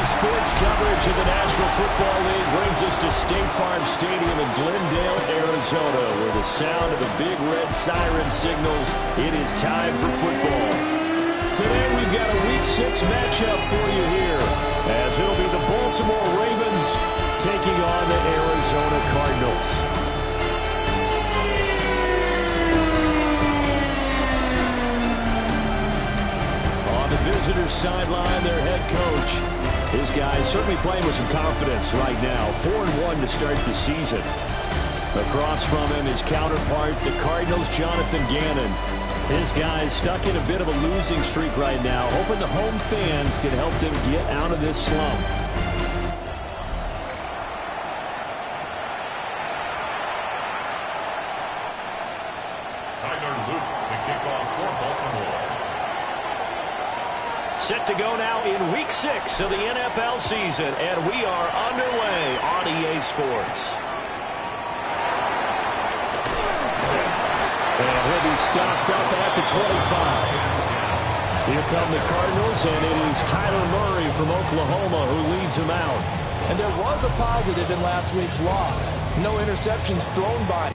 Sports coverage of the National Football League brings us to State Farm Stadium in Glendale, Arizona, where the sound of the big red siren signals it is time for football. Today we've got a Week 6 matchup for you here, as it'll be the Baltimore Ravens taking on the Arizona Cardinals. On the visitor's sideline, their head coach. His guys certainly playing with some confidence right now. 4-1 to start the season. Across from him, his counterpart, the Cardinals' Jonathan Gannon. His guys stuck in a bit of a losing streak right now, hoping the home fans can help them get out of this slump. Set to go now in Week 6 of the NFL season, and we are underway on EA Sports. And he'll be stopped up at the 25. Here come the Cardinals, and it is Kyler Murray from Oklahoma who leads them out. And there was a positive in last week's loss. No interceptions thrown by him.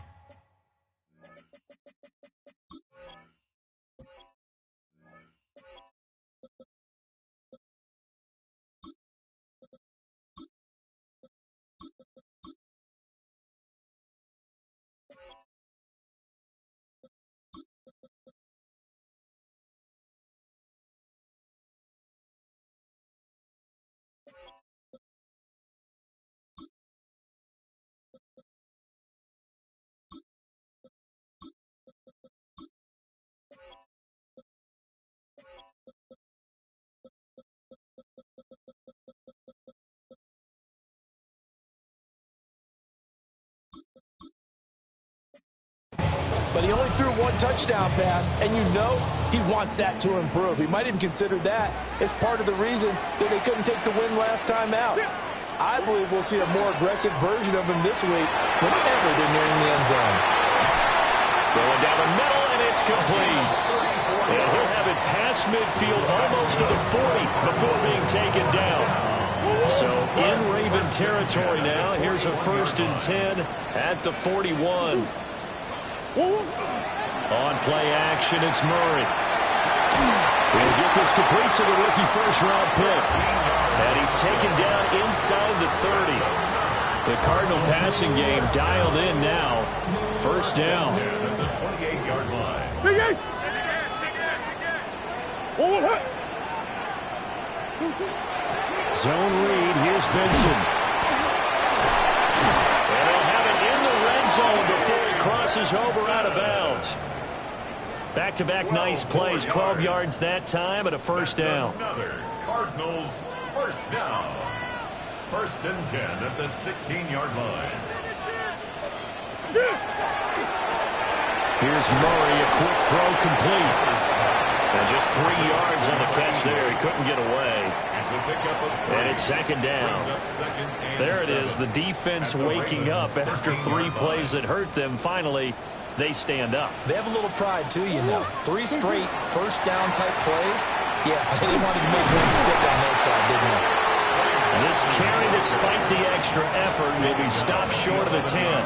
But he only threw one touchdown pass, and you know he wants that to improve. He might even consider that as part of the reason that they couldn't take the win last time out. I believe we'll see a more aggressive version of him this week whenever they're nearing the end zone. Going down the middle, and it's complete. And he'll have it past midfield almost to the 40 before being taken down. So in Raven territory now, here's a 1st and 10 at the 41. On play action, it's Murray. He'll get this complete to the rookie first-round pick. And he's taken down inside the 30. The Cardinal passing game dialed in now. First down. The 28-yard line. Zone read. Here's Benson. And they'll have it in the red zone before he crosses over out of bounds. Back-to-back nice plays. 12 yards that time and a first down. Another Cardinals first down. 1st and 10 at the 16-yard line. Here's Murray, a quick throw complete. And just 3 yards on the catch there. He couldn't get away. And it's 2nd down. There it is, the defense waking up after 3 plays that hurt them. Finally, they stand up. They have a little pride, too, you know. 3 straight first-down type plays. Yeah, they wanted to make one stick on their side, didn't they? This carry, despite the extra effort, will be stopped short of the 10.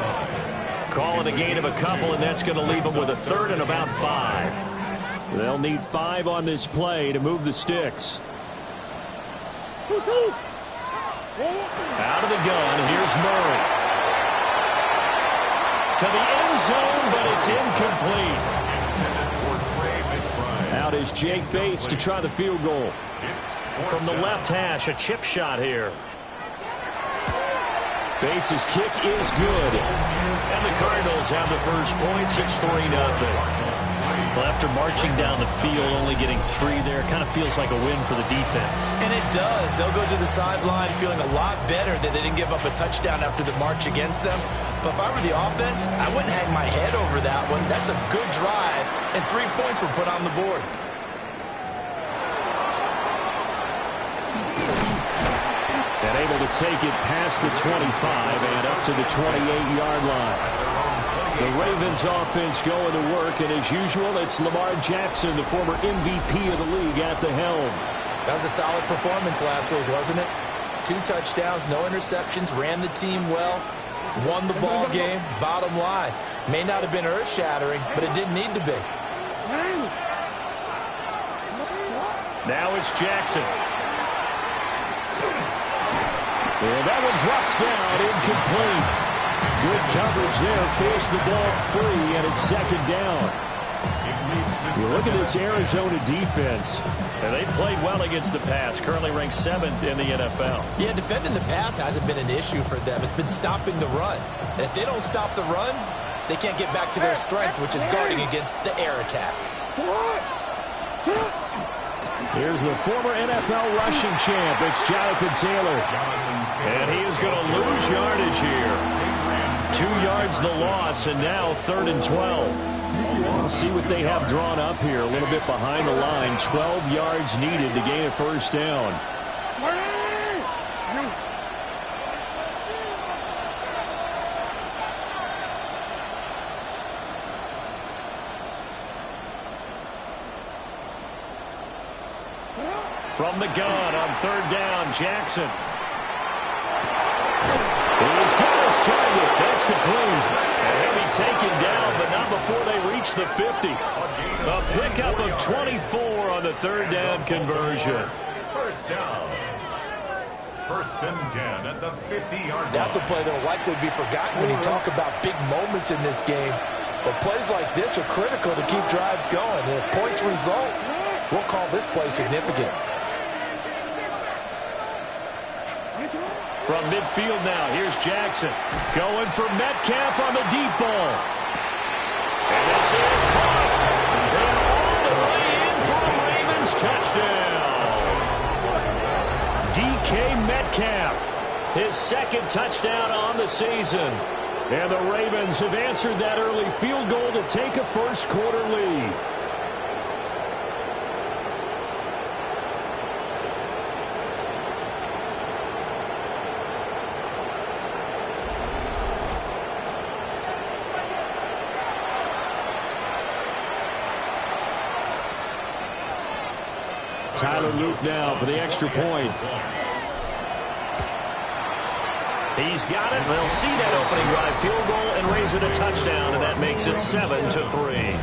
Calling a gain of a couple, and that's going to leave them with a 3rd and about 5. They'll need 5 on this play to move the sticks. Out of the gun, here's Murray. To the end zone, but it's incomplete. Out is Jake Bates to try the field goal. From the left hash, a chip shot here. Bates' kick is good. And the Cardinals have the first points. It's 3-0. Well, after marching down the field, only getting 3 there, kind of feels like a win for the defense. And it does. They'll go to the sideline feeling a lot better that they didn't give up a touchdown after the march against them. But if I were the offense, I wouldn't hang my head over that one. That's a good drive, and 3 points were put on the board. And able to take it past the 25 and up to the 28-yard line. The Ravens offense going to work, and as usual, it's Lamar Jackson, the former MVP of the league, at the helm. That was a solid performance last week, wasn't it? 2 touchdowns, no interceptions, ran the team well, won the ball game. Bottom line, may not have been earth-shattering, but it didn't need to be. Now it's Jackson. And that one drops down, incomplete. Good coverage there, forced the ball free, and it's second down. You look at this Arizona defense, and they played well against the pass, currently ranked 7th in the NFL. Yeah, defending the pass hasn't been an issue for them. It's been stopping the run. And if they don't stop the run, they can't get back to their strength, which is guarding against the air attack. Here's the former NFL rushing champ. It's Jonathan Taylor. And he is going to lose yardage here. 2 yards the loss, and now 3rd and 12. We'll see what they have drawn up here. A little bit behind the line. 12 yards needed to gain a first down. From the gun on 3rd down, Jackson. He's got his target. That's complete. And he'll be taken down, but not before they reach the 50. A pickup of 24 on the 3rd down conversion. First down. 1st and 10 at the 50-yard line. That's a play that will likely be forgotten when you talk about big moments in this game. But plays like this are critical to keep drives going. And if points result, we'll call this play significant. From midfield now, here's Jackson. Going for Metcalf on the deep ball. And this is caught. And all the way in for a Ravens touchdown. DK Metcalf, his 2nd touchdown on the season. And the Ravens have answered that early field goal to take a first-quarter lead. Tyler Luke now for the extra point. He's got it. They'll see that opening drive field goal and raise it a touchdown, and that makes it 7-3.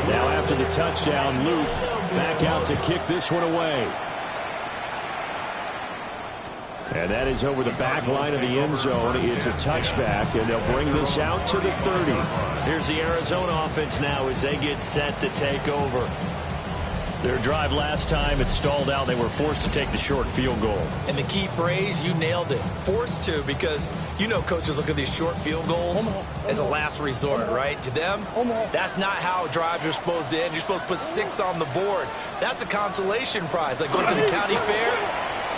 Now after the touchdown, Luke back out to kick this one away. And that is over the back line of the end zone. It's a touchback, and they'll bring this out to the 30. Here's the Arizona offense now as they get set to take over. Their drive last time, it stalled out. They were forced to take the short field goal. And the key phrase, you nailed it. Forced to, because you know coaches look at these short field goals as a last resort, right? To them, that's not how drives are supposed to end. You're supposed to put 6 on the board. That's a consolation prize. Like going to the county fair,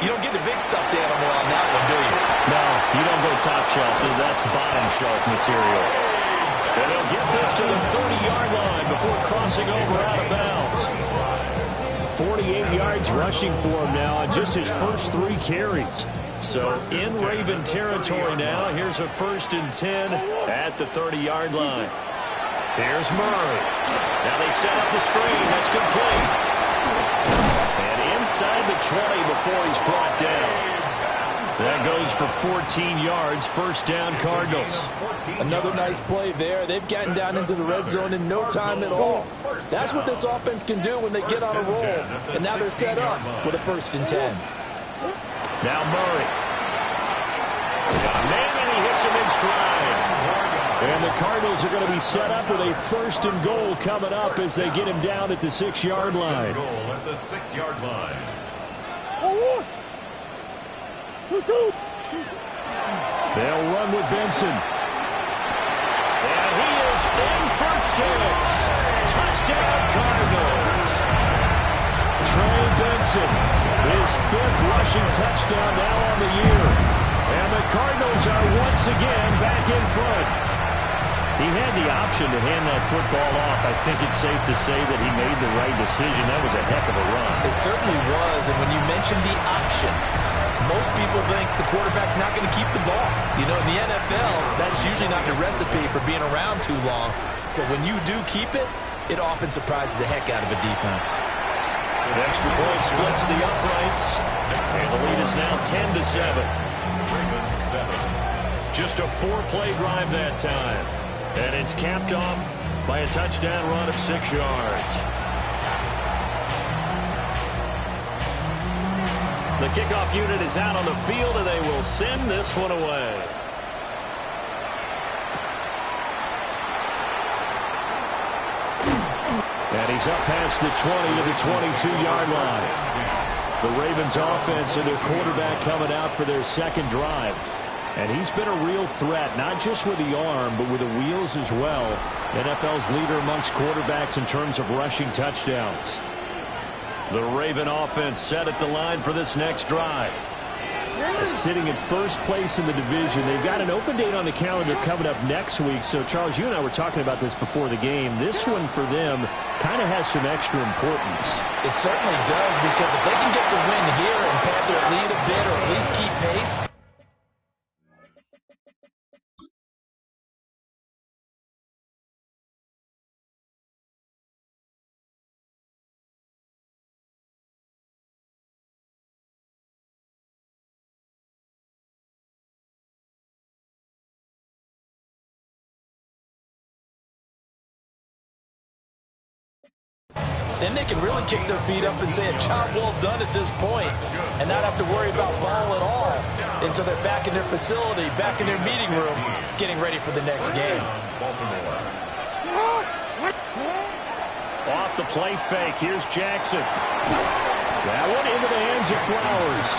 you don't get the big stuffed animal on that one, do you? No, you don't go top shelf. That's bottom shelf material. And they'll get this to the 30-yard line before crossing over out of bounds. 48 yards rushing for him now on just his first 3 carries. So in Raven territory now. Here's a 1st and 10 at the 30-yard line. Here's Murray. Now they set up the screen. That's complete. And inside the 20 before he's brought down. That goes for 14 yards. First down, Cardinals. Another nice play there. They've gotten down into the red zone in no time at all. That's what this offense can do when they get on a roll. And now they're set up with a 1st and 10. Now Murray. Got a man, and he hits him in stride. And the Cardinals are going to be set up with a 1st and goal coming up as they get him down at the 6-yard line. Goal at the 6-yard line. They'll run with Benson. And he is in for 6. Touchdown, Cardinals. Trey Benson, his 5th rushing touchdown now on the year. And the Cardinals are once again back in front. He had the option to hand that football off. I think it's safe to say that he made the right decision. That was a heck of a run. It certainly was. And when you mentioned the option, most people think the quarterback's not going to keep the ball. You know, in the NFL, that's usually not a recipe for being around too long. So when you do keep it, it often surprises the heck out of a defense. The extra point splits the uprights. And the lead is now 10-7. Just a 4-play drive that time. And it's capped off by a touchdown run of 6 yards. The kickoff unit is out on the field, and they will send this one away. And he's up past the 20 to the 22-yard line. The Ravens offense and their quarterback coming out for their second drive. And he's been a real threat, not just with the arm, but with the wheels as well. NFL's leader amongst quarterbacks in terms of rushing touchdowns. The Raven offense set at the line for this next drive. Sitting in first place in the division. They've got an open date on the calendar coming up next week. So, Charles, you and I were talking about this before the game. This one for them kind of has some extra importance. It certainly does, because if they can get the win here and pad their lead a bit or at least keep pace, then they can really kick their feet up and say a job well done at this point and not have to worry about ball at all until they're back in their facility, back in their meeting room, getting ready for the next game. Off the play fake. Here's Jackson. That one into the hands of Flowers.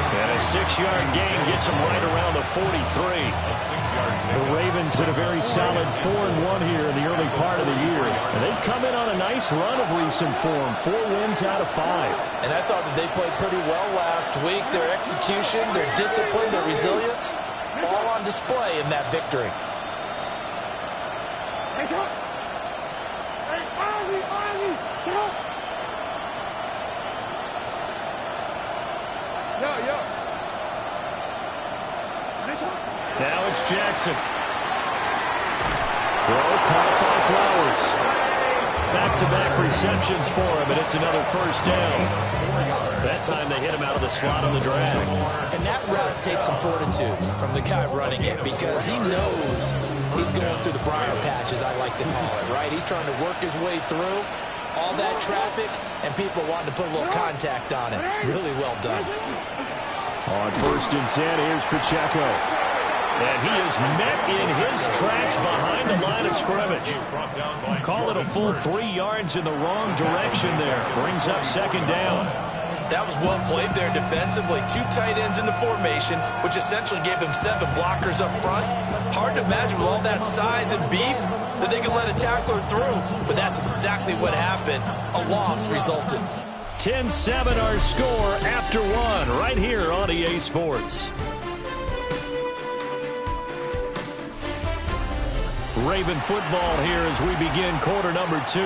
And a 6-yard gain gets them right around the 43. The Ravens had a very solid 4-1 here in the early part of the year. And they've come in on a nice run of recent form. 4 wins out of 5. And I thought that they played pretty well last week. Their execution, their discipline, their resilience, all on display in that victory. Now it's Jackson. Throw caught by Flowers. Back-to-back receptions for him, and it's another first down. That time they hit him out of the slot on the drag. And that route takes some fortitude from the guy running it, because he knows he's going through the briar patch, as I like to call it, right? He's trying to work his way through all that traffic, and people wanting to put a little contact on it. Really well done. On 1st and 10, here's Pacheco. And he is met in his tracks behind the line of scrimmage. Call it a full 3 yards in the wrong direction there. Brings up 2nd down. That was well played there defensively. 2 tight ends in the formation, which essentially gave them 7 blockers up front. Hard to imagine with all that size and beef that they could let a tackler through. But that's exactly what happened. A loss resulted. 10-7 our score after 1 right here on EA Sports. Raven football here as we begin quarter number 2.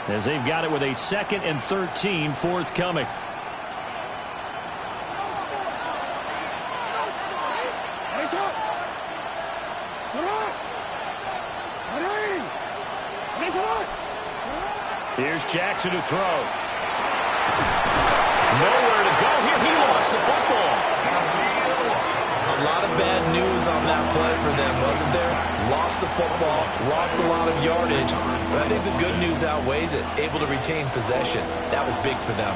As they've got it with a 2nd and 13 forthcoming. Here's Jackson to throw. Nowhere to go here. He lost the football. A lot of bad news on that play for them, wasn't there? Lost the football, lost a lot of yardage, but I think the good news outweighs it. Able to retain possession. That was big for them.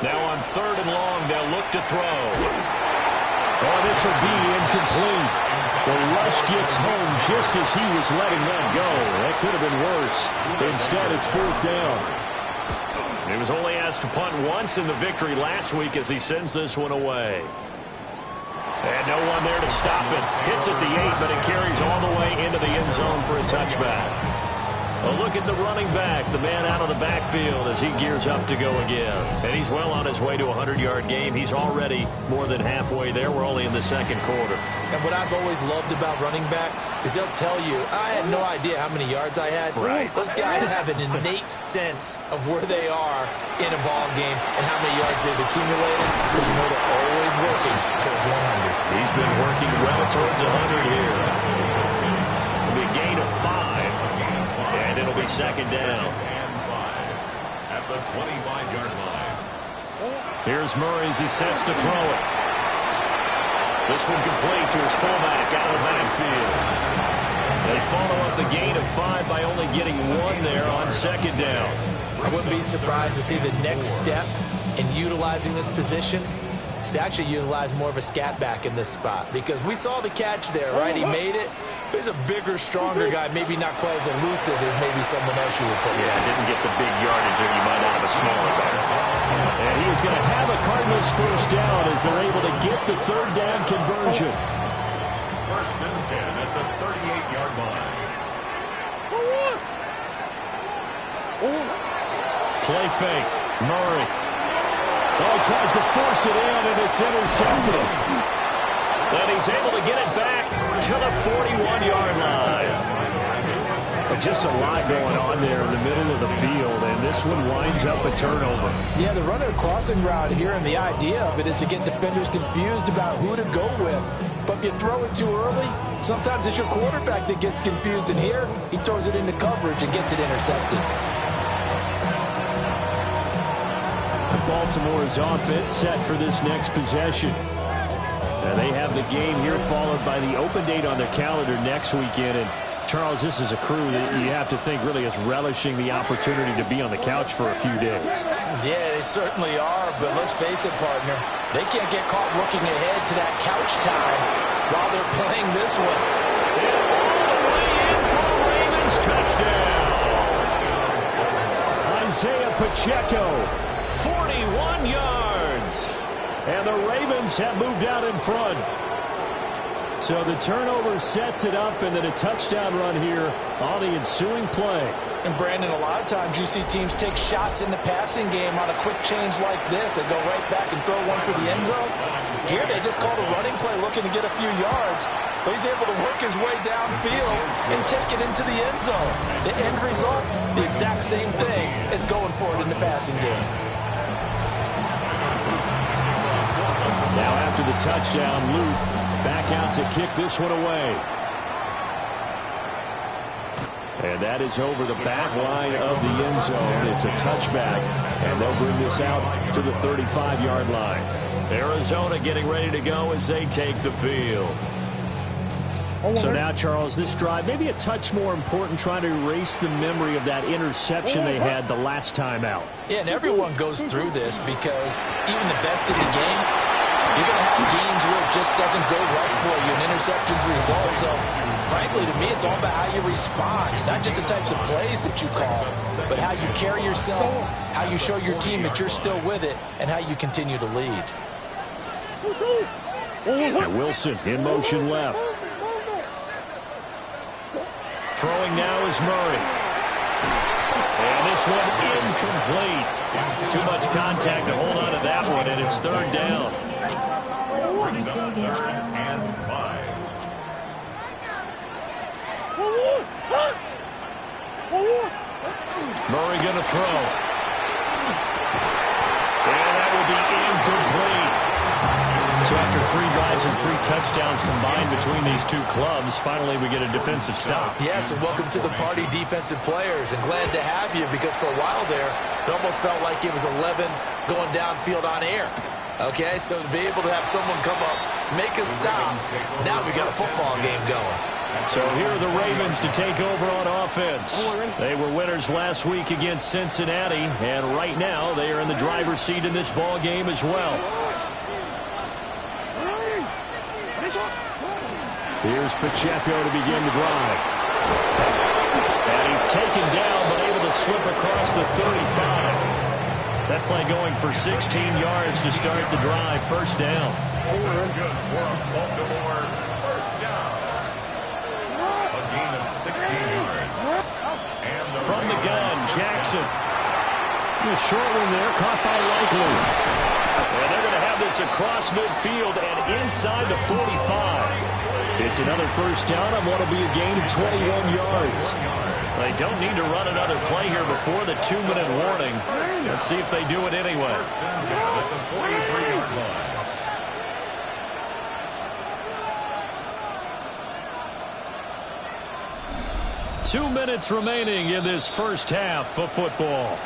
Now on 3rd and long, they'll look to throw. Oh, this will be incomplete. The rush gets home just as he was letting that go. That could have been worse. Instead, it's 4th down. He was only asked to punt once in the victory last week as he sends this one away. And no one there to stop it. Hits at the 8, but it carries all the way into the end zone for a touchback. A look at the running back, the man out of the backfield as he gears up to go again. And he's well on his way to a 100-yard game. He's already more than halfway there. We're only in the second quarter. And what I've always loved about running backs is they'll tell you, I had no idea how many yards I had. Right. Those guys have an innate sense of where they are in a ball game and how many yards they've accumulated, because you know they're always working towards 100. He's been working well towards 100 here. It'll be a gain of 5. And it'll be second down. At the 25-yard line. Here's Murray as he sets to throw it. This one complete to his fullback out of the backfield. They follow up the gain of 5 by only getting 1 there on second down. I wouldn't be surprised to see the next step in utilizing this position is to actually utilize more of a scat back in this spot, because we saw the catch there, right? He made it. But he's a bigger, stronger guy, maybe not quite as elusive as maybe someone else you would put. Yeah, didn't get the big yardage there. You might out of a smaller back. And he is going to have a Cardinals first down as they're able to get the third down conversion. First and 10 at the 38-yard line. Play fake. Murray. Oh, he tries to force it in, and it's intercepted. And he's able to get it back to the 41-yard line. Just a lot going on there in the middle of the field, and this one winds up a turnover. Yeah, the runner crossing route here, and the idea of it is to get defenders confused about who to go with. But if you throw it too early, sometimes it's your quarterback that gets confused, and here he throws it into coverage and gets it intercepted. Baltimore's offense set for this next possession. And they have the game here followed by the open date on their calendar next weekend. And Charles, this is a crew that you have to think really is relishing the opportunity to be on the couch for a few days. Yeah, they certainly are, but let's face it, partner. They can't get caught looking ahead to that couch time while they're playing this one. And all the way in for the Ravens touchdown. Isaiah Pacheco, 41 yards. And the Ravens have moved out in front. So the turnover sets it up, and then a touchdown run here on the ensuing play. And Brandon, a lot of times you see teams take shots in the passing game on a quick change like this and go right back and throw one for the end zone. Here they just called a running play looking to get a few yards. But he's able to work his way downfield and take it into the end zone. The end result, the exact same thing as going for it in the passing game. Now after the touchdown, Luke back out to kick this one away. And that is over the back line of the end zone. It's a touchback, and they'll bring this out to the 35-yard line. Arizona getting ready to go as they take the field. So now, Charles, this drive, maybe a touch more important, trying to erase the memory of that interception they had the last time out. Yeah, and everyone goes through this because even the best in the game, you're going to have games where it just doesn't go right for you, and interceptions result. So, frankly, to me, it's all about how you respond, not just the types of plays that you call, but how you carry yourself, how you show your team that you're still with it, and how you continue to lead. And Wilson in motion left. Throwing now is Murray. And this one incomplete. Too much contact to hold on to that one, and it's third down. Brings up third and 5. Murray going to throw. And that will be incomplete. So after 3 drives and 3 touchdowns combined between these two clubs, finally we get a defensive stop. Yes, and welcome to the party, defensive players, and glad to have you, because for a while there, it almost felt like it was 11 going downfield on air. Okay, so to be able to have someone come up, make a stop, now we got a football game going. So here are the Ravens to take over on offense. They were winners last week against Cincinnati, and right now they are in the driver's seat in this ball game as well. Here's Pacheco to begin the drive. And he's taken down, but able to slip across the 35. That play going for 16 yards to start the drive. First down. That's good for a Baltimore first down. A gain of 16 yards. And the Jackson. A short one there, caught by Likely. And they're going to have this across midfield and inside the 45. It's another first down on what will be a gain of 21 yards. They don't need to run another play here before the 2-minute warning. Let's see if they do it anyway. First and 10 at the 43-yard line. 2 minutes remaining in this first half of football.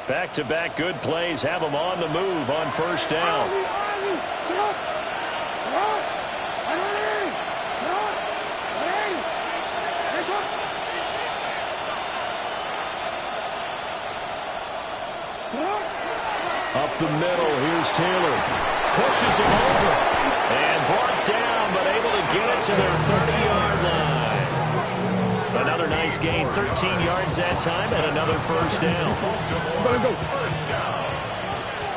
Back-to-back good plays have them on the move on first down. Up the middle, here's Taylor. Pushes him over. And brought down, but able to get it to their 30-yard line. Another nice gain, 13 yards that time, and another first down. First down.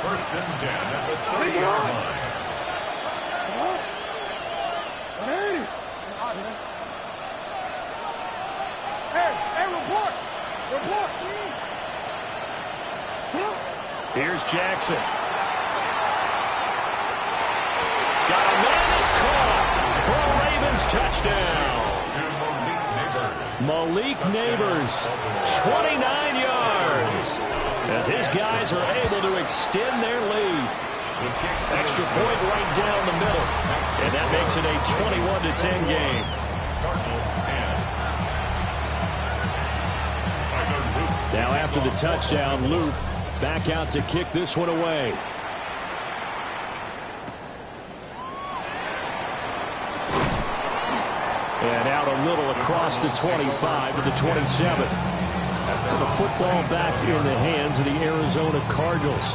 First and 10 at the 30-yard line. Here's Jackson. Got a man that's caught for a Ravens touchdown. Malik Neighbors, 29 yards. As his guys are able to extend their lead. Extra point right down the middle. And that makes it a 21-10 game. Now after the touchdown, Luke back out to kick this one away. And out a little across the 25 to the 27. And the football back in the hands of the Arizona Cardinals.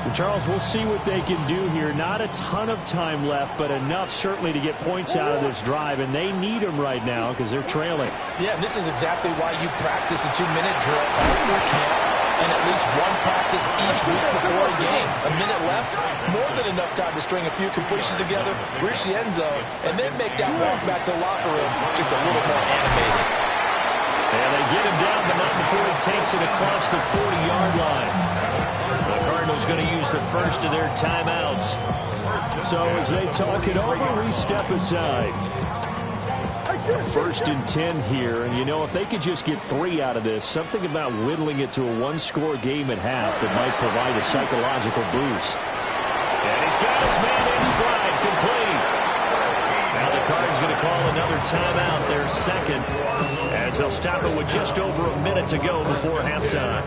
And Charles, we'll see what they can do here. Not a ton of time left, but enough certainly to get points out of this drive. And they need them right now because they're trailing. Yeah, this is exactly why you practice a 2-minute drill all through camp. And at least one practice each week before a game. A minute left, more than enough time to string a few completions together, reach the end zone, and then make that walk back to the locker room just a little more animated. And they get him down, but not before he takes it across the 40-yard line. The Cardinals going to use the first of their timeouts. So as they talk it over, we step aside. First and 10 here, and you know, if they could just get 3 out of this, something about whittling it to a 1-score game at half that might provide a psychological boost. And he's got his man in stride, complete. Now the Cards going to call another timeout, their second, as they'll stop it with just over a minute to go before halftime.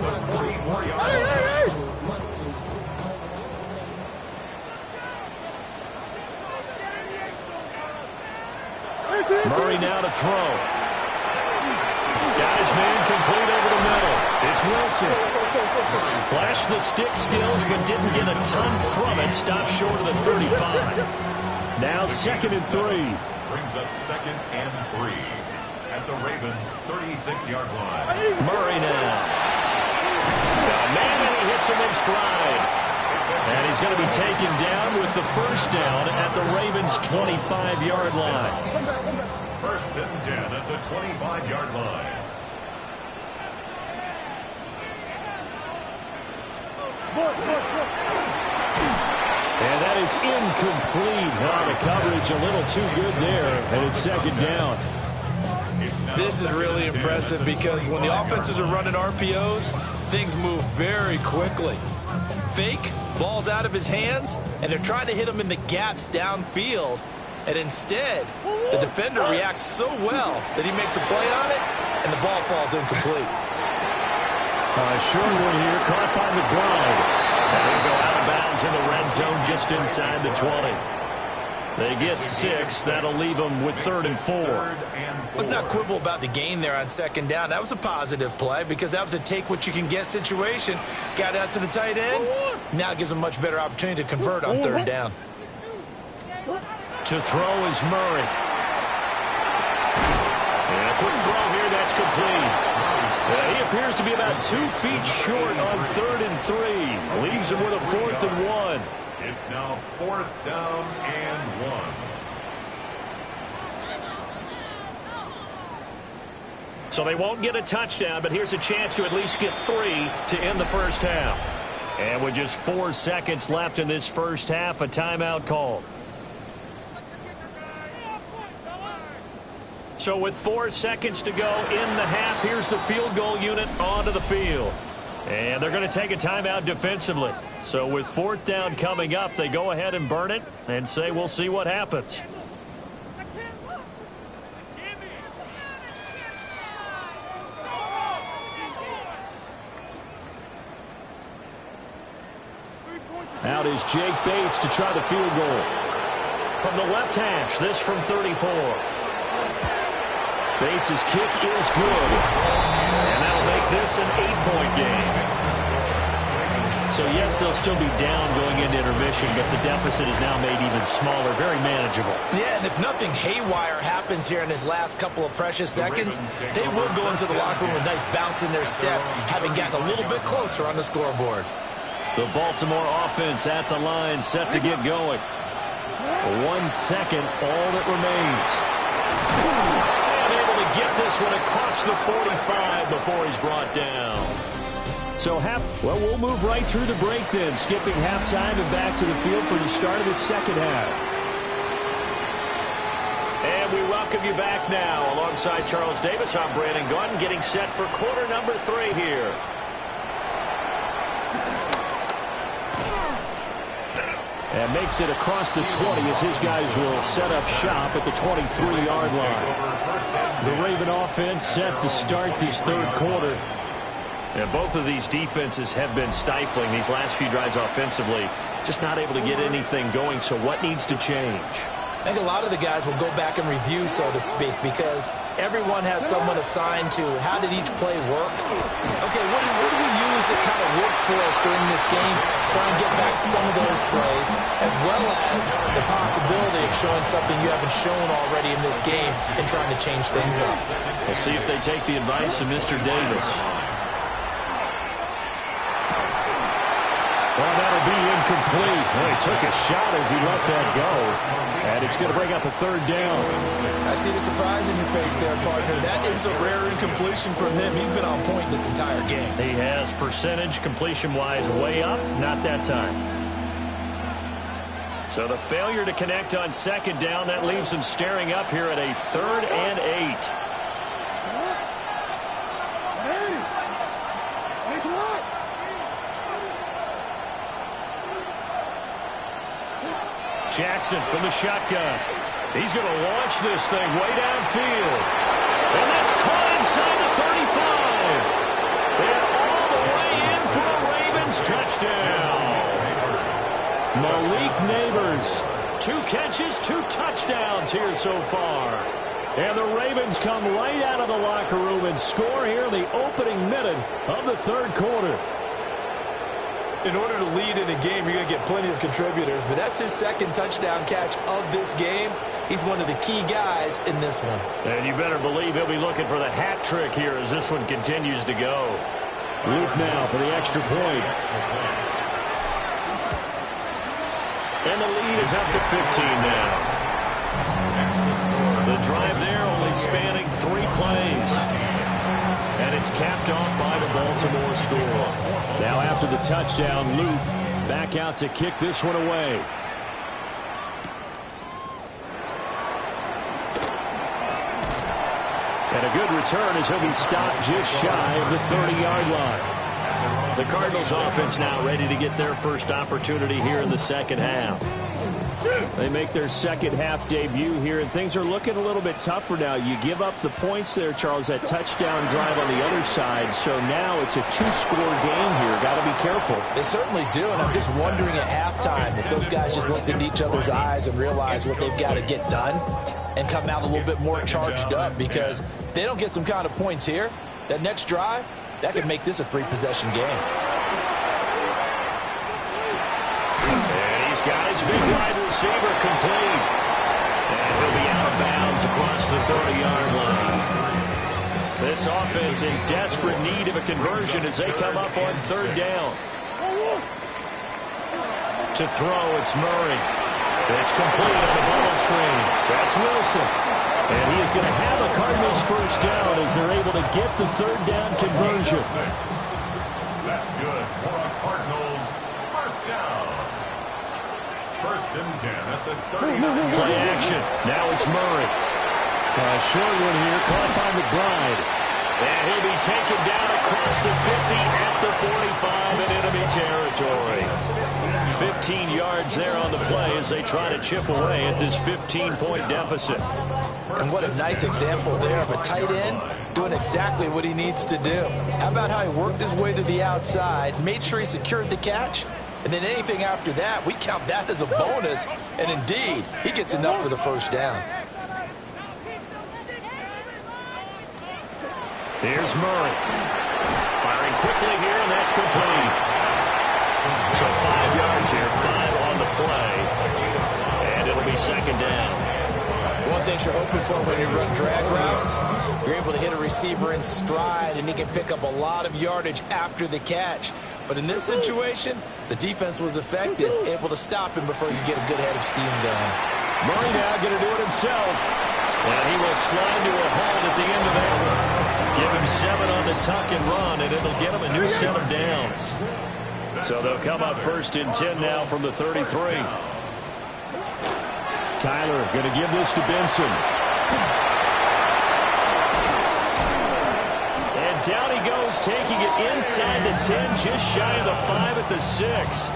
Murray now to throw. Got his man complete over the middle. It's Wilson. Flashed the stick skills, but didn't get a ton from it. Stopped short of the 35. Now second and 3. Brings up second and 3 at the Ravens' 36-yard line. Murray now. Got a man, and he hits him in stride. And he's going to be taken down with the first down at the Ravens' 25-yard line. First and 10 at the 25-yard line. And that is incomplete. The coverage a little too good there, and it's second down. This is really impressive because when the offenses are running RPOs, things move very quickly. Fake, ball's out of his hands, and they're trying to hit him in the gaps downfield. And instead, the defender reacts so well that he makes a play on it, and the ball falls incomplete. Short one here, caught by McBride. And he'll go out of bounds in the red zone just inside the 20. They get 6. That'll leave them with 3rd and 4. Let's not quibble about the gain there on second down. That was a positive play because that was a take-what-you-can-get situation. Got out to the tight end. Now it gives them a much better opportunity to convert on 3rd down. To throw is Murray. And a quick throw here, that's complete. He appears to be about 2 feet short on 3rd and 3. Leaves him with a 4th and 1. It's now 4th down and 1. So they won't get a touchdown, but here's a chance to at least get 3 to end the first half. And with just 4 seconds left in this first half, a timeout call. So with 4 seconds to go in the half, here's the field goal unit onto the field. And they're going to take a timeout defensively. So with 4th down coming up, they go ahead and burn it and say we'll see what happens. Out is Jake Bates to try the field goal. From the left hash, this from 34. Bates' kick is good. And that'll make this an 8-point game. So, yes, they'll still be down going into intermission, but the deficit is now made even smaller, very manageable. Yeah, and if nothing haywire happens here in his last couple of precious seconds, they will go into the locker room with a nice bounce in their step, having gotten a little bit closer on the scoreboard. The Baltimore offense at the line, set to get going. 1 second, all that remains. Able to get this one across the 45 before he's brought down. So, well, we'll move right through the break then, skipping halftime and back to the field for the start of the second half. And we welcome you back now. Alongside Charles Davis, I'm Brandon Gaudin, getting set for quarter number 3 here. And makes it across the 20 as his guys will set up shop at the 23-yard line. The Raven offense set to start this third quarter. And both of these defenses have been stifling these last few drives offensively. Just not able to get anything going, so what needs to change? I think a lot of the guys will go back and review, so to speak, because everyone has someone assigned to how did each play work. Okay, what do we use that kind of worked for us during this game? Try and get back some of those plays, as well as the possibility of showing something you haven't shown already in this game and trying to change things up. We'll see if they take the advice of Mr. Davis. Well, that'll be incomplete. Well, he took a shot as he let that go. And it's going to bring up a 3rd down. I see the surprise in your face there, partner. That is a rare incompletion from him. He's been on point this entire game. He has percentage completion-wise way up. Not that time. So the failure to connect on 2nd down, that leaves him staring up here at a 3rd and 8. Jackson from the shotgun. He's going to launch this thing way downfield. And that's caught inside the 35. And all the way in for a Ravens touchdown. Malik Neighbors. 2 catches, 2 touchdowns here so far. And the Ravens come right out of the locker room and score here in the opening minute of the third quarter. In order to lead in a game, you're going to get plenty of contributors, but that's his 2nd touchdown catch of this game. He's one of the key guys in this one. And you better believe he'll be looking for the hat trick here as this one continues to go. Luke now for the extra point. And the lead is up to 15 now. The drive there only spanning 3 plays. And it's capped off by the Baltimore score. Now after the touchdown, Luke back out to kick this one away. And a good return as he'll be stopped just shy of the 30-yard line. The Cardinals offense now ready to get their first opportunity here in the second half. They make their second half debut here, and things are looking a little bit tougher now. You give up the points there, Charles, that touchdown drive on the other side. So now it's a 2-score game here. Got to be careful. They certainly do, and I'm just wondering at halftime if those guys just looked into each other's eyes and realized what they've got to get done and come out a little bit more charged up, because if they don't get some kind of points here, that next drive, that could make this a 3-possession game. Guys, big wide receiver complete. And he'll be out of bounds across the 30-yard line. This offense in desperate need of a conversion as they come up on third down. To throw, it's Murray. It's complete on the bubble screen. That's Wilson. And he is going to have a Cardinals first down as they're able to get the third down conversion. That's good for a Cardinals first down. First and 10 at the 39. Play action. Now it's Murray. A short one here, caught by McBride. And he'll be taken down across the 50 at the 45 in enemy territory. 15 yards there on the play as they try to chip away at this 15-point deficit. And what a nice example there of a tight end doing exactly what he needs to do. How about how he worked his way to the outside, made sure he secured the catch, and then anything after that, we count that as a bonus. And indeed, he gets enough for the first down. Here's Murray. Firing quickly here, and that's complete. So 5 yards here, 5 on the play. And it'll be second down. One thing you're hoping for when you run drag routes, you're able to hit a receiver in stride, and he can pick up a lot of yardage after the catch. But in this situation, the defense was effective, able to stop him before you get a good head of steam going. Murray now going to do it himself. And he will slide to a hold at the end of that one. Give him 7 on the tuck and run, and it'll get him a new set of downs. So they'll come up first and 10 now from the 33. Kyler going to give this to Benson. And down he goes, taking it inside the 10, just shy of the 5 at the 6.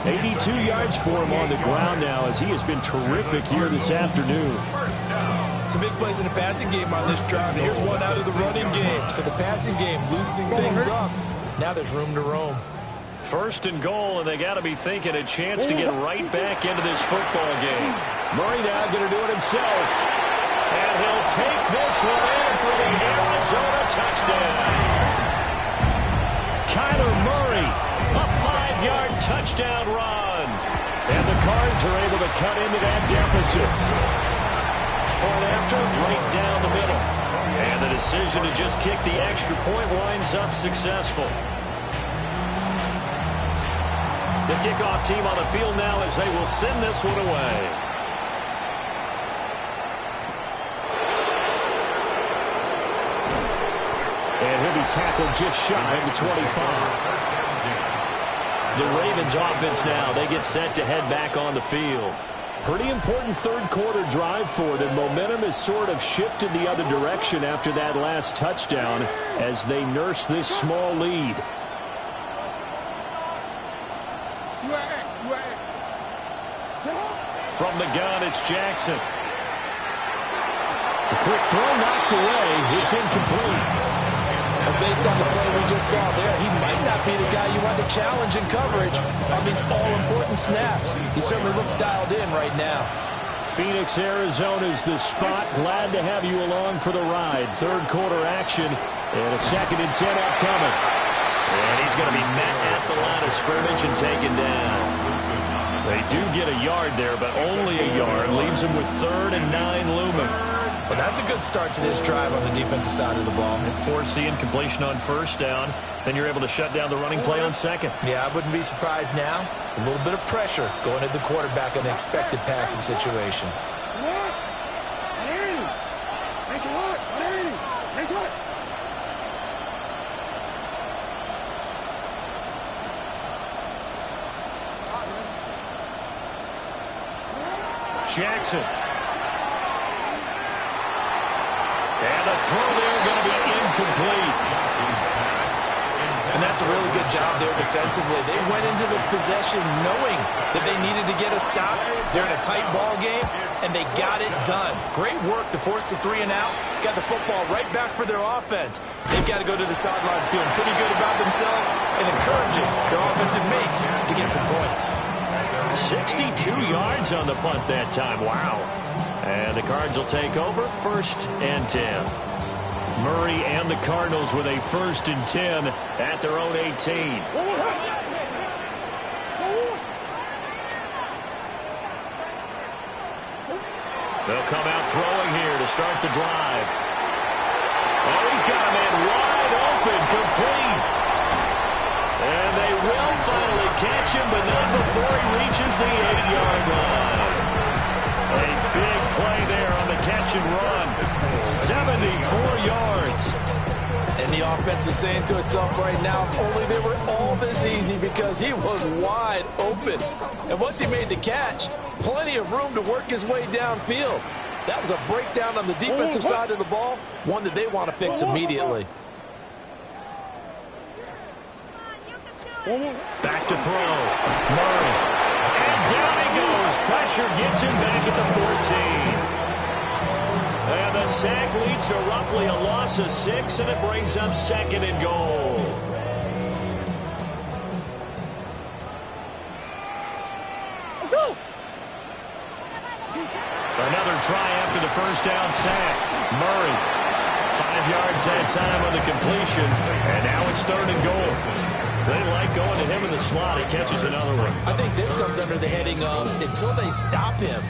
82 yards for him on the ground now as he has been terrific here this afternoon. Some big plays in the passing game on this drive, and here's one out of the running game. So the passing game loosening things up. Now there's room to roam. First and goal, and they got to be thinking a chance to get right back into this football game. Murray now going to do it himself. And he'll take this one in for the Arizona touchdown. Kyler Murray, a 5-yard touchdown run. And the Cards are able to cut into that deficit. Point after, right down the middle. And the decision to just kick the extra point winds up successful. The kickoff team on the field now as they will send this one away. And he'll be tackled just shy of the 25. The Ravens offense now, they get set to head back on the field. Pretty important third quarter drive for them. Momentum has sort of shifted the other direction after that last touchdown as they nurse this small lead. From the gun, it's Jackson. A quick throw knocked away. It's incomplete. And based on the play we just saw there, he might not be the guy you want to challenge in coverage on these all-important snaps. He certainly looks dialed in right now. Phoenix, Arizona is the spot. Glad to have you along for the ride. Third quarter action and a 2nd and 10 upcoming. And he's going to be met at the line of scrimmage and taken down. They do get a yard there, but only a yard. Leaves them with 3rd and 9 looming. Well, that's a good start to this drive on the defensive side of the ball. Forcing completion on first down. Then you're able to shut down the running play on second. Yeah, I wouldn't be surprised now. A little bit of pressure going at the quarterback in an expected passing situation. Jackson. And the throw there going to be incomplete. And that's a really good job there defensively. They went into this possession knowing that they needed to get a stop. They're in a tight ball game, and they got it done. Great work to force the 3 and out. Got the football right back for their offense. They've got to go to the sidelines feeling pretty good about themselves and encouraging their offensive mates to get some points. 62 yards on the punt that time. Wow. And the Cards will take over 1st and 10. Murray and the Cardinals with a 1st and 10 at their own 18. They'll come out throwing here to start the drive. Oh, he's got a man wide open, complete. And they will finally catch him, but not before he reaches the 8-yard line. A big play there on the catch and run. 74 yards. And the offense is saying to itself right now, if only they were all this easy, because he was wide open. And once he made the catch, plenty of room to work his way downfield. That was a breakdown on the defensive side of the ball, one that they want to fix immediately. Back to throw. Murray. And down he goes. Pressure gets him back at the 14. And the sack leads to roughly a loss of 6, and it brings up 2nd and goal. Another try after the first down sack. Murray. 5 yards that time on the completion. And now it's 3rd and goal. They like going to him in the slot. He catches another one. I think this comes under the heading of, until they stop him,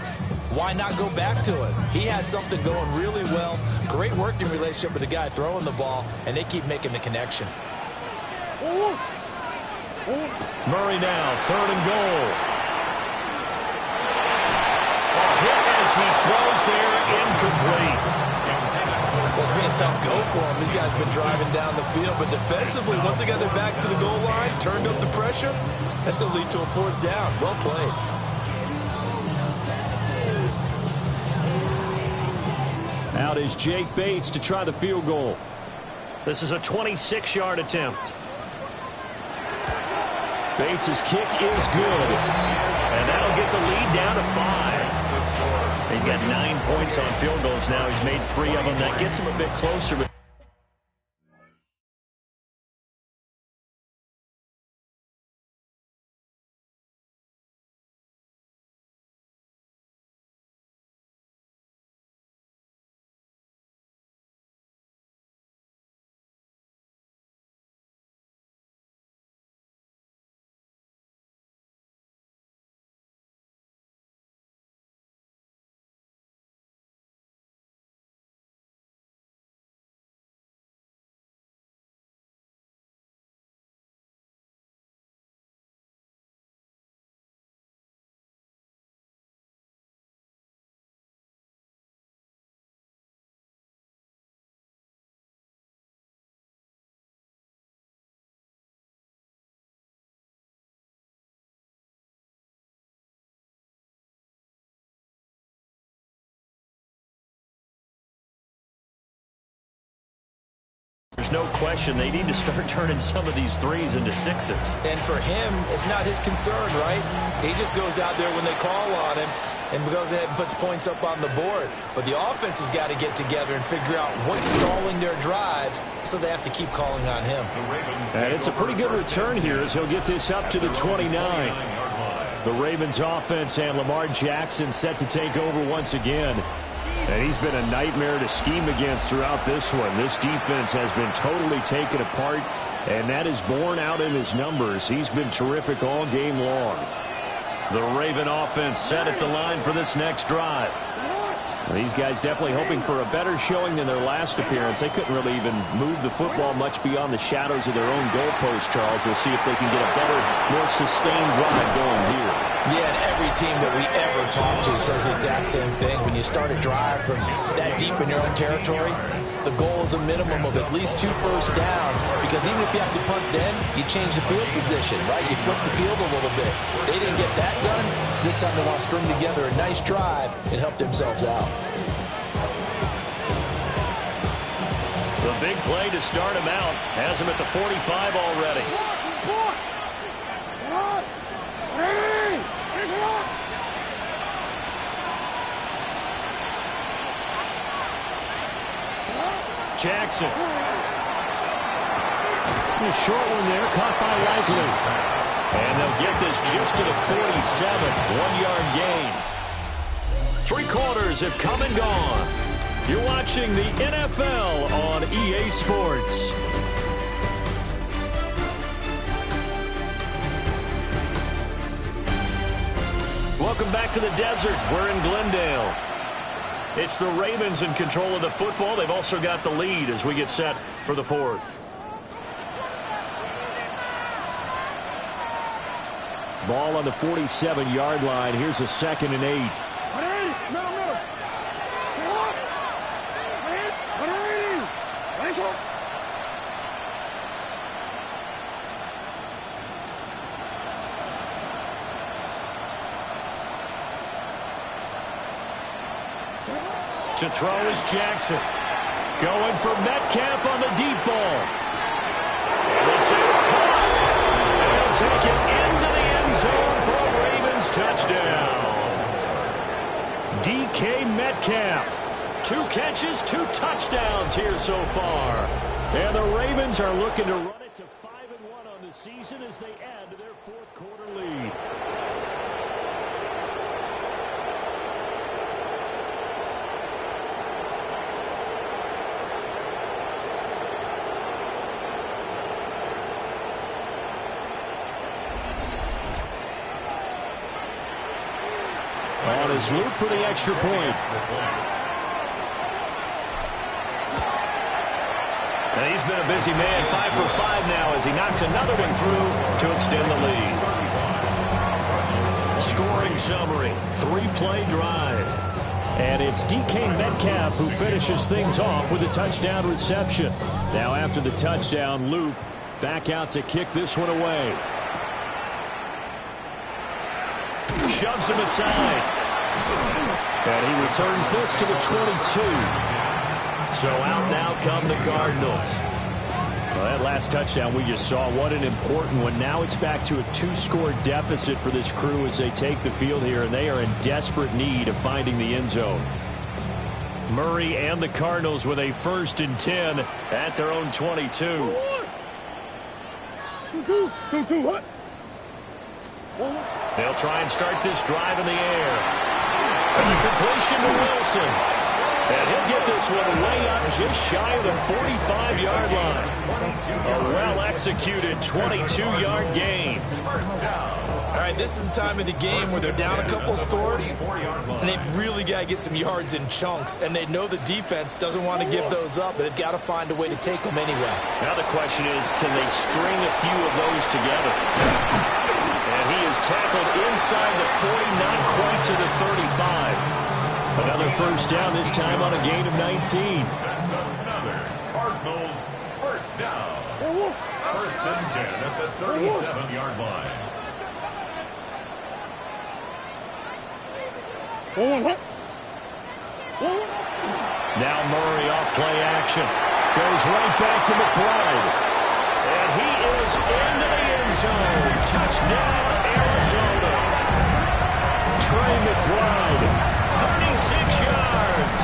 why not go back to it? He has something going really well. Great working relationship with the guy throwing the ball, and they keep making the connection. Murray now, 3rd and goal. A hit as he throws there, incomplete. Well, it's been a tough go for him. These guys have been driving down the field, but defensively, once they got their backs to the goal line, turned up the pressure, that's going to lead to a 4th down. Well played. Out is Jake Bates to try the field goal. This is a 26-yard attempt. Bates' kick is good. And that'll get the lead down to 5. He's got 9 points on field goals now. He's made 3 of them. That gets him a bit closer. But there's no question they need to start turning some of these 3s into 6s. And for him, it's not his concern, right? He just goes out there when they call on him and goes ahead and puts points up on the board. But the offense has got to get together and figure out what's stalling their drives, so they have to keep calling on him. And it's a pretty good return here as he'll get this up to the 29. The Ravens offense and Lamar Jackson set to take over once again. And he's been a nightmare to scheme against throughout this one. This defense has been totally taken apart, and that is borne out in his numbers. He's been terrific all game long. The Raven offense set at the line for this next drive. These guys definitely hoping for a better showing than their last appearance. They couldn't really even move the football much beyond the shadows of their own goalpost, Charles. We'll see if they can get a better, more sustained drive going here. Yeah, and every team that we ever talk to says the exact same thing. When you start a drive from that deep in your own territory, the goal is a minimum of at least 2 first downs, because even if you have to punt then, you change the field position, right? You flip the field a little bit. They didn't get that done. This time they want to string together a nice drive and help themselves out. The big play to start him out has him at the 45 already. Jackson. A short one there, caught by Likely. And they'll get this just to the 47, 1-yard gain. 3 quarters have come and gone. You're watching the NFL on EA Sports. Welcome back to the desert. We're in Glendale. It's the Ravens in control of the football. They've also got the lead as we get set for the fourth. Ball on the 47-yard line. Here's a 2nd and 8. To throw is Jackson. Going for Metcalf on the deep ball. And this is caught. They'll take it into the end zone for a Ravens touchdown. DK Metcalf. 2 catches, 2 touchdowns here so far. And the Ravens are looking to run it to 5-1 on the season as they add to their 4th quarter lead. On his loop for the extra point. And he's been a busy man, 5 for 5 now as he knocks another one through to extend the lead. Scoring summary, 3-play drive. And it's DK Metcalf who finishes things off with a touchdown reception. Now after the touchdown, loop back out to kick this one away. Shoves him aside. And he returns this to the 22. So out now come the Cardinals. Well, that last touchdown we just saw, what an important one. Now it's back to a 2-score deficit for this crew as they take the field here, and they are in desperate need of finding the end zone. Murray and the Cardinals with a 1st and 10 at their own 22. 2-2, what? They'll try and start this drive in the air. And the completion to Wilson. And he'll get this one way up just shy of the 45-yard line. A well-executed 22-yard gain. All right, this is the time of the game where they're down a couple of scores, and they've really got to get some yards in chunks, and they know the defense doesn't want to give those up, but they've got to find a way to take them anyway. Now the question is, can they string a few of those together? And he is tackled inside the 40, not quite to the 35. Another 1st down, this time on a gain of 19. That's another Cardinals 1st down. 1st and 10 at the 37-yard line. Now Murray off play action. Goes right back to McBride. And he is into the end zone. Touchdown, Arizona. Trey McBride, 36 yards.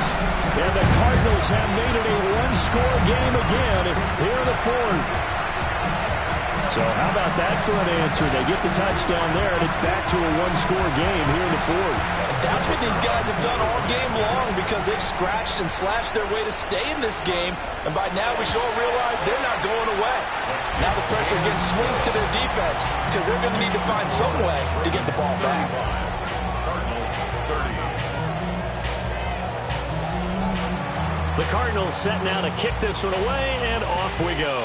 And the Cardinals have made it a 1-score game again here in the 4th. So how about that for an answer? They get the touchdown there, and it's back to a 1-score game here in the 4th. That's what these guys have done all game long because they've scratched and slashed their way to stay in this game. And by now we should all realize they're not going away. Now the pressure again swings to their defense because they're going to need to find some way to get the ball back. The Cardinals set now to kick this one away, and off we go.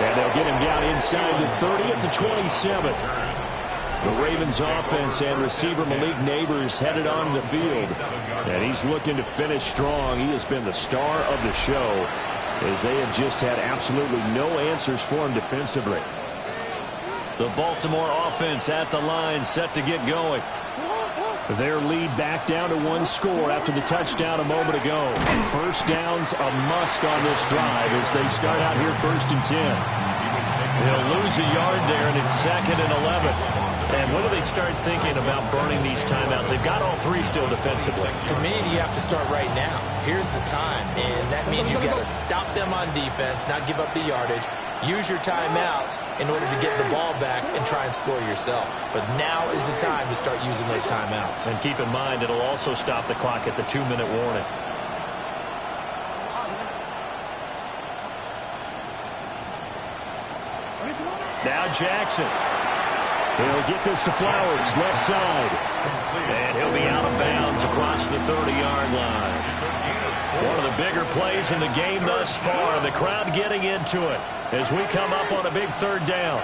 And they'll get him down inside the 30 at the 27. The Ravens offense and receiver Malik Neighbors headed on the field. And he's looking to finish strong. He has been the star of the show as they have just had absolutely no answers for him defensively. The Baltimore offense at the line set to get going. Their lead back down to 1 score after the touchdown a moment ago. 1st down's a must on this drive as they start out here 1st and 10. They'll lose a yard there, and it's 2nd and 11. And when do they start thinking about burning these timeouts? They've got all 3 still defensively. To me, you have to start right now. Here's the time, and that means you've got to stop them on defense, not give up the yardage. Use your timeouts in order to get the ball back and try and score yourself. But now is the time to start using those timeouts. And keep in mind, it'll also stop the clock at the 2-minute warning. Now Jackson. He'll get this to Flowers, left side. And he'll be out of bounds across the 30-yard line. One of the bigger plays in the game thus far, and the crowd getting into it as we come up on a big third down.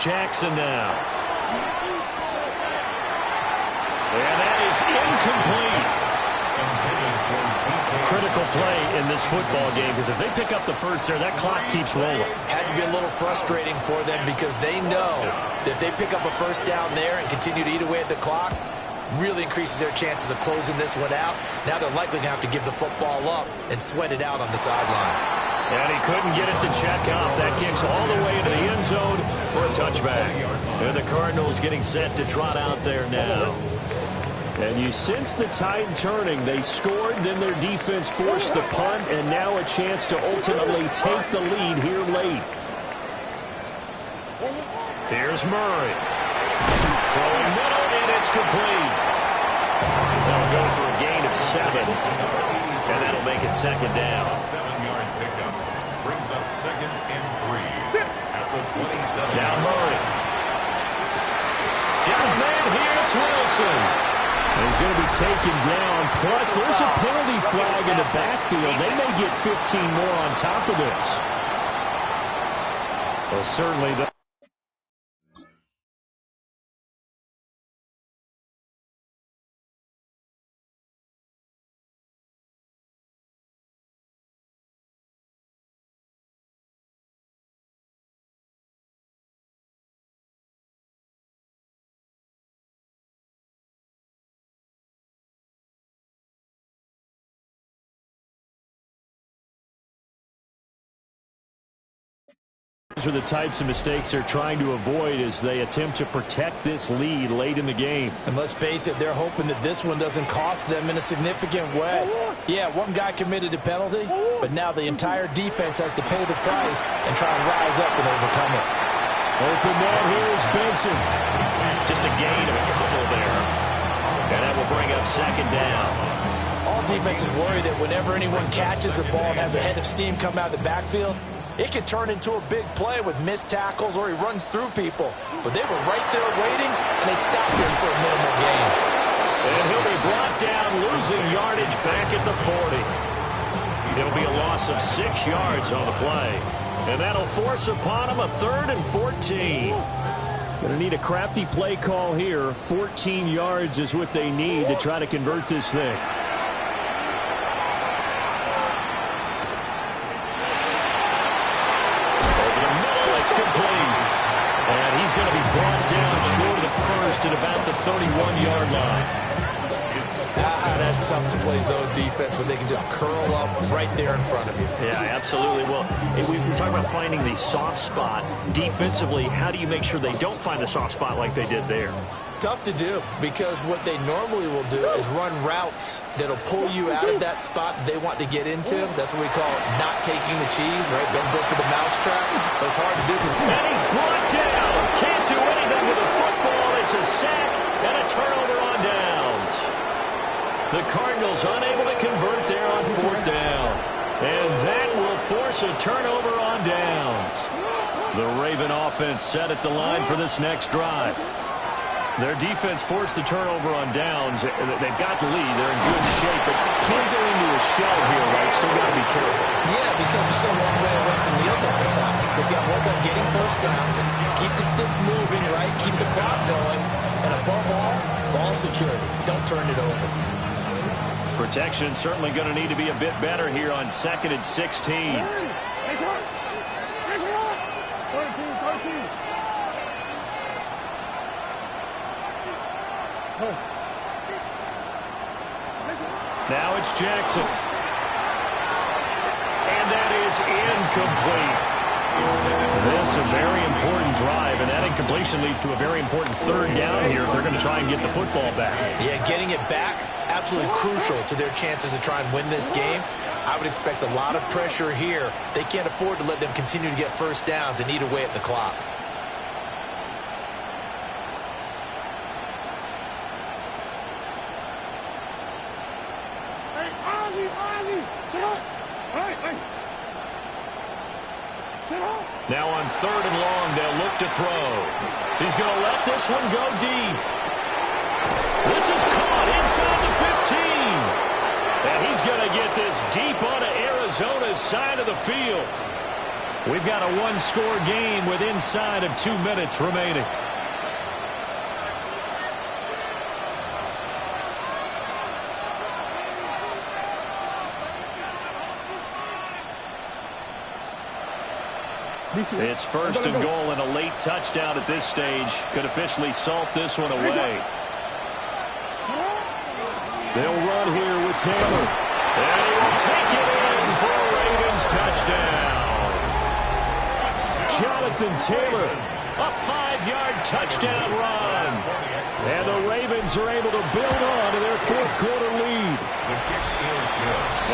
Jackson now. And that is incomplete. Critical play in this football game, because if they pick up the first there, that clock keeps rolling. Has to be a little frustrating for them because they know that if they pick up a first down there and continue to eat away at the clock, really increases their chances of closing this one out. Now they're likely going to have to give the football up and sweat it out on the sideline. And he couldn't get it to check out. That kicks all the way into the end zone for a touchback. And the Cardinals getting set to trot out there now. And you sense the tide turning. They scored, then their defense forced the punt, and now a chance to ultimately take the lead here late. Here's Murray. Throwing middle, and it's complete. They'll go for a gain of 7. And that'll make it second down. A 7-yard pickup brings up 2nd and 3 at the 27. Now Murray. Got a man here. It's Wilson. He's going to be taken down. Plus, there's a penalty flag in the backfield. They may get 15 more on top of this. Well, certainly the Those are the types of mistakes they're trying to avoid as they attempt to protect this lead late in the game. And let's face it, they're hoping that this one doesn't cost them in a significant way. Yeah, one guy committed a penalty, but now the entire defense has to pay the price and try and rise up and overcome it. Open man here is Benson. Just a gain of a couple there. And that will bring up second down. All defenses worry that whenever anyone catches the ball and has a head of steam come out of the backfield, it could turn into a big play with missed tackles or he runs through people. But they were right there waiting, and they stopped him for a minimal gain. And he'll be brought down, losing yardage back at the 40. It'll be a loss of 6 yards on the play. And that'll force upon him a 3rd and 14. Going to need a crafty play call here. 14 yards is what they need to try to convert this thing. At about the 31-yard line. That's tough to play zone defense when they can just curl up right there in front of you. Yeah, absolutely. Well, we talk about finding the soft spot. Defensively, how do you make sure they don't find a soft spot like they did there? Tough to do, because what they normally will do is run routes that'll pull you out of that spot that they want to get into. That's what we call not taking the cheese, right? Don't go for the mousetrap. But it's hard to do. And he's brought down. Can't do anything with a football. It's a sack and a turnover on downs. The Cardinals unable to convert there on 4th down. And that will force a turnover on downs. The Raven offense set at the line for this next drive. Their defense forced the turnover on downs. They've got the lead. They're in good shape, but can't go into a shell here, right? Still got to be careful. Yeah, because they're still a long way away from the end at times. They've got to work on getting first downs, keep the sticks moving, right? Keep the clock going, and above all, ball security. Don't turn it over. Protection certainly going to need to be a bit better here on 2nd and 16. Now it's Jackson. And that is incomplete. This a very important drive, and that incompletion leads to a very important third down here if they're going to try and get the football back. Yeah, getting it back, absolutely crucial to their chances to try and win this game. I would expect a lot of pressure here. They can't afford to let them continue to get first downs and eat away at the clock. Now on third and long, they'll look to throw. He's going to let this one go deep. This is caught inside the 15. And he's going to get this deep onto Arizona's side of the field. We've got a one-score game with inside of 2 minutes remaining. It's first and goal, and a late touchdown at this stage could officially salt this one away. They'll run here with Taylor. And he will take it in for a Ravens touchdown. Jonathan Taylor, a 5-yard touchdown run. And the Ravens are able to build on to their fourth-quarter lead.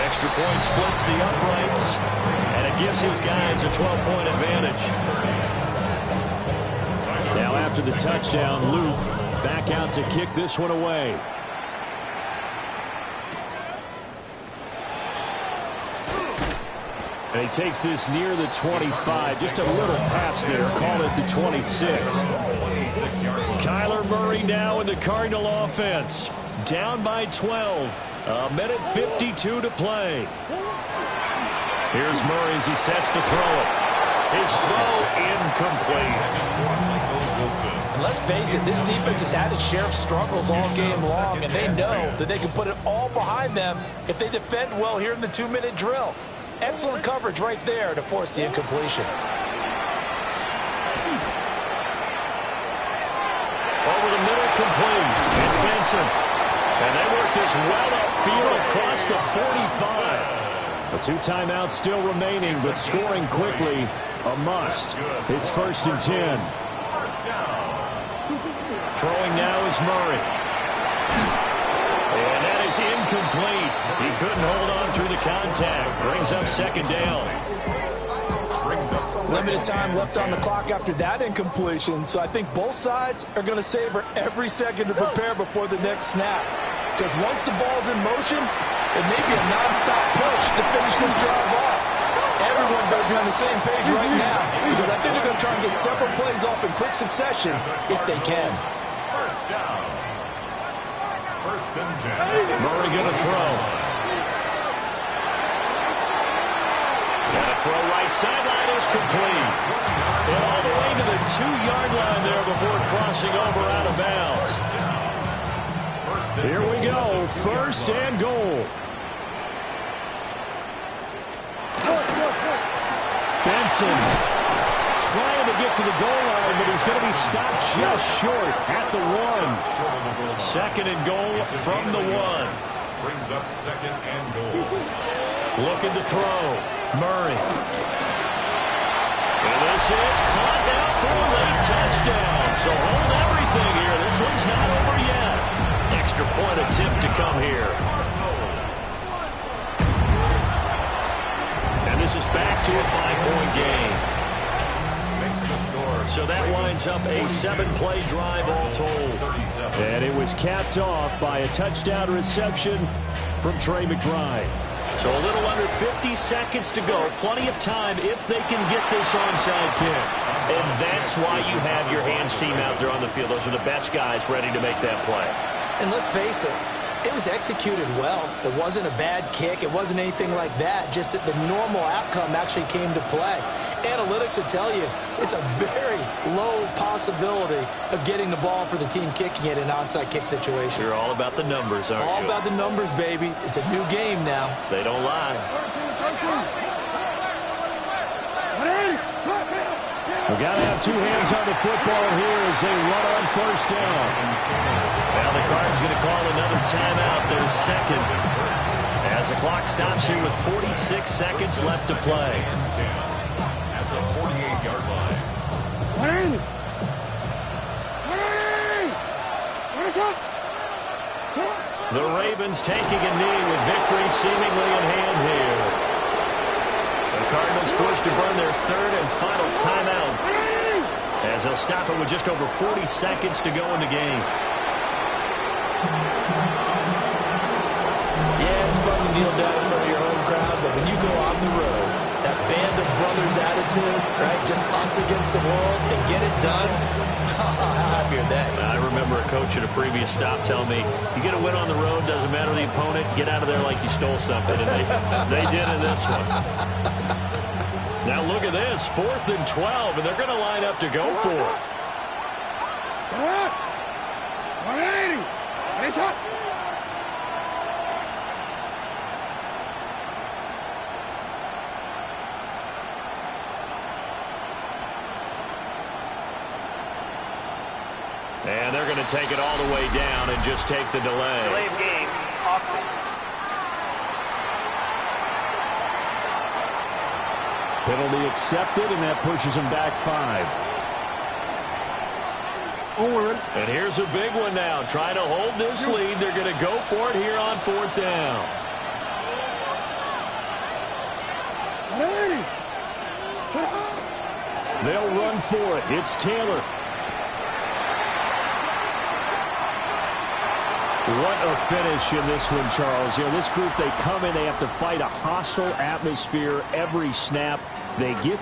Extra point splits the uprights, and it gives his guys a 12-point advantage. Now after the touchdown, Luke back out to kick this one away. And he takes this near the 25. Just a little pass there. Call it the 26. Kyler Murray now in the Cardinal offense. Down by 12. A minute 52 to play. Here's Murray as he sets to throw it. His throw incomplete. And let's face it, this defense has had its share of struggles all game long, and they know that they can put it all behind them if they defend well here in the 2-minute drill. Excellent coverage right there to force the incompletion. Over the middle, complete. It's Benson. And they work this well upfield across the 45. A 2 timeouts still remaining, but scoring quickly, a must. It's first and 10. Throwing now is Murray. And that is incomplete. He couldn't hold on through the contact. Brings up second down. Limited time left on the clock after that incompletion, so I think both sides are going to savor every second to prepare before the next snap. Because once the ball's in motion, it may be a non-stop push to finish this drive off. Everyone better be on the same page right now, because I think they're going to try and get several plays off in quick succession if they can. First down. First and 10. Murray going to throw. And a throw right sideline is complete. And all the way to the 2-yard line there before crossing over out of bounds. Here we go, first and goal. Benson trying to get to the goal line, but he's going to be stopped just short at the 1. Second and goal from the 1. Brings up second and goal. Looking to throw. Murray. And this is caught now for a late touchdown. So hold everything here. This one's not over yet. Extra point attempt to come here. And this is back to a 5-point game. So that winds up a 7-play drive all told. And it was capped off by a touchdown reception from Trey McBride. So a little under 50 seconds to go. Plenty of time if they can get this onside kick. And that's why you have your hands team out there on the field. Those are the best guys ready to make that play. And let's face it, it was executed well. It wasn't a bad kick. It wasn't anything like that. Just that the normal outcome actually came to play. Analytics will tell you it's a very low possibility of getting the ball for the team kicking it in an onside kick situation. You're all about the numbers, aren't you? All about the numbers, baby. It's a new game now. They don't lie. We got to have 2 hands on the football here as they run on first down. Now the Cards going to call another timeout, their second, as the clock stops here with 46 seconds left to play. At the 48. The Ravens taking a knee with victory seemingly in hand here. The Cardinals forced to burn their third and final timeout as they'll stop it with just over 40 seconds to go in the game. Yeah, it's fun to kneel down in front of your home crowd, but when you go on the road, that band of brothers attitude, right, just us against the world, and get it done, how happy are they? I remember a coach at a previous stop telling me, you get a win on the road, doesn't matter the opponent, get out of there like you stole something, and they did in this one. Now look at this, 4th and 12, and they're going to line up to go for it. 180. Ready, shot. And they're going to take it all the way down and just take the delay. Delay of game. Offense. Penalty accepted, and that pushes them back 5. Onward. And here's a big one now. Trying to hold this lead. They're going to go for it here on 4th down. 180. They'll run for it. It's Taylor. What a finish in this one, Charles. You know, this group, they come in, they have to fight a hostile atmosphere every snap. They get